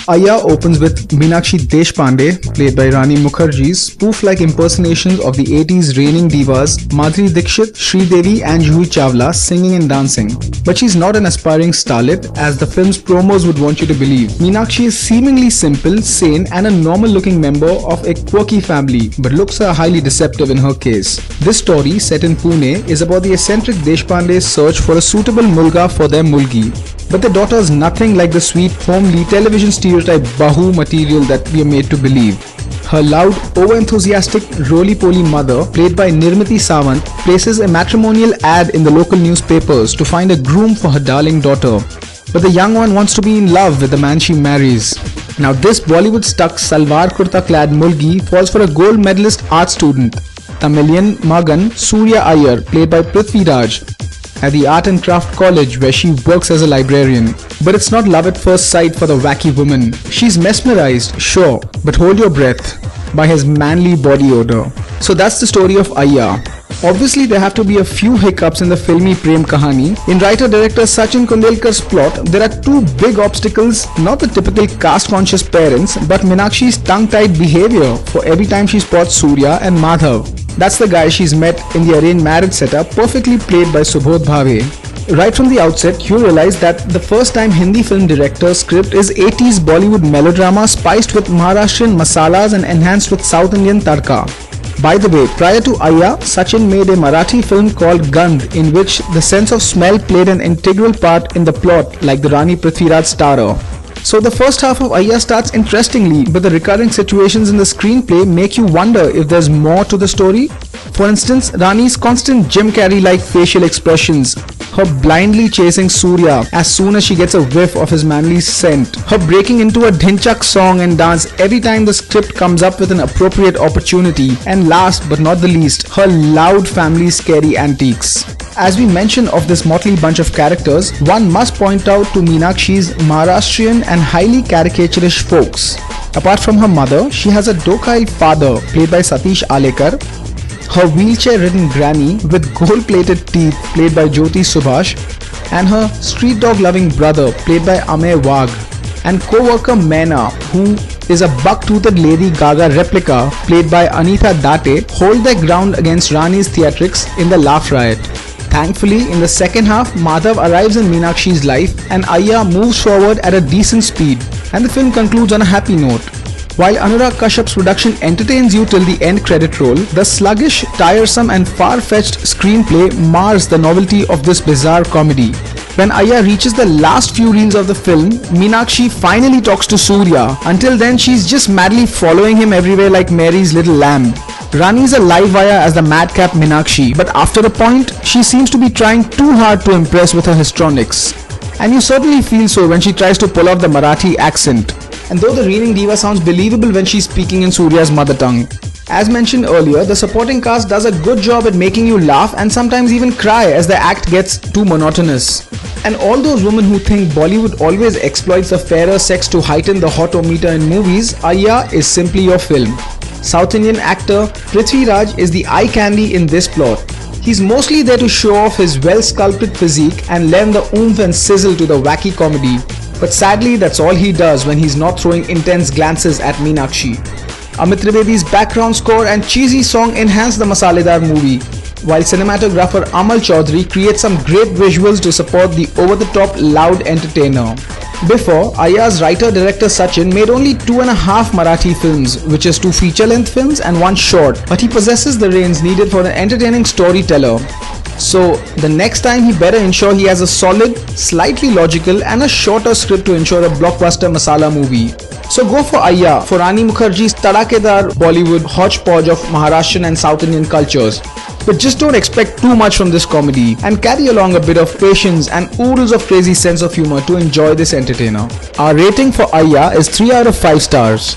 Aiyyaa opens with Meenakshi Deshpande, played by Rani Mukerji's spoof-like impersonations of the 80s reigning divas Madhuri Dixit, Sridevi and Juhi Chawla singing and dancing. But she's not an aspiring starlet as the film's promos would want you to believe. Meenakshi is seemingly simple, sane and a normal-looking member of a quirky family, but looks are highly deceptive in her case. This story, set in Pune, is about the eccentric Deshpande's search for a suitable mulga for their mulgi. But the daughter is nothing like the sweet, homely television stereotype Bahu material that we are made to believe. Her loud, over-enthusiastic, roly-poly mother, played by Nirmati Sawant, places a matrimonial ad in the local newspapers to find a groom for her darling daughter. But the young one wants to be in love with the man she marries. Now this Bollywood-stuck salwar kurta-clad mulgi falls for a gold medalist art student, Tamilian Magan Surya Aiyar, played by Prithvi Raj, at the Art and Craft College where she works as a librarian. But it's not love at first sight for the wacky woman. She's mesmerized, sure, but hold your breath, by his manly body odor. So that's the story of Aiyyaa. Obviously there have to be a few hiccups in the filmy Prem Kahani. In writer-director Sachin Kundelkar's plot, there are two big obstacles, not the typical caste-conscious parents, but Meenakshi's tongue-tied behavior for every time she spots Surya and Madhav. That's the guy she's met in the arranged marriage setup, perfectly played by Subodh Bhave. Right from the outset, you realize that the first time Hindi film director's script is 80s Bollywood melodrama spiced with Maharashtrian masalas and enhanced with South Indian tadka. By the way, prior to Aiyyaa, Sachin made a Marathi film called Gandh, in which the sense of smell played an integral part in the plot, like the Rani Prithviraj starrer. So the first half of Aiyyaa starts interestingly, but the recurring situations in the screenplay make you wonder if there's more to the story. For instance, Rani's constant Jim Carrey-like facial expressions, her blindly chasing Surya as soon as she gets a whiff of his manly scent, her breaking into a dhinchak song and dance every time the script comes up with an appropriate opportunity, and last but not the least, her loud family scary antics. As we mention of this motley bunch of characters, one must point out to Meenakshi's Maharashtrian and highly caricaturish folks. Apart from her mother, she has a docile father played by Satish Alekar, her wheelchair-ridden granny with gold-plated teeth played by Jyoti Subhash, and her street dog-loving brother played by Amey Wagh, and co-worker Meena, who is a buck-toothed Lady Gaga replica played by Anita Date, hold their ground against Rani's theatrics in the laugh riot. Thankfully, in the second half, Madhav arrives in Meenakshi's life and Aiyyaa moves forward at a decent speed, and the film concludes on a happy note. While Anurag Kashyap's production entertains you till the end credit roll, the sluggish, tiresome and far-fetched screenplay mars the novelty of this bizarre comedy. When Aiyyaa reaches the last few reels of the film, Meenakshi finally talks to Surya. Until then, she's just madly following him everywhere like Mary's little lamb. Rani is a live wire as the madcap Meenakshi, but after a point, she seems to be trying too hard to impress with her histrionics. And you certainly feel so when she tries to pull off the Marathi accent. And though the reigning diva sounds believable when she's speaking in Surya's mother tongue. As mentioned earlier, the supporting cast does a good job at making you laugh and sometimes even cry as the act gets too monotonous. And all those women who think Bollywood always exploits the fairer sex to heighten the hot-o-meter in movies, Aiyyaa is simply your film. South Indian actor Prithvi Raj is the eye candy in this plot. He's mostly there to show off his well-sculpted physique and lend the oomph and sizzle to the wacky comedy. But sadly, that's all he does when he's not throwing intense glances at Meenakshi. Amit Trivedi's background score and cheesy song enhance the masaledar movie, while cinematographer Amal Chaudhary creates some great visuals to support the over-the-top loud entertainer. Before, Aiyya's writer-director Sachin made only 2.5 Marathi films, which is 2 feature-length films and 1 short, but he possesses the reins needed for an entertaining storyteller. So, the next time he better ensure he has a solid, slightly logical and a shorter script to ensure a blockbuster masala movie. So go for Aiyyaa for Rani Mukerji's tadakedar Bollywood hodgepodge of Maharashtrian and South Indian cultures. But just don't expect too much from this comedy and carry along a bit of patience and oodles of crazy sense of humor to enjoy this entertainer. Our rating for Aiyyaa is 3 out of 5 stars.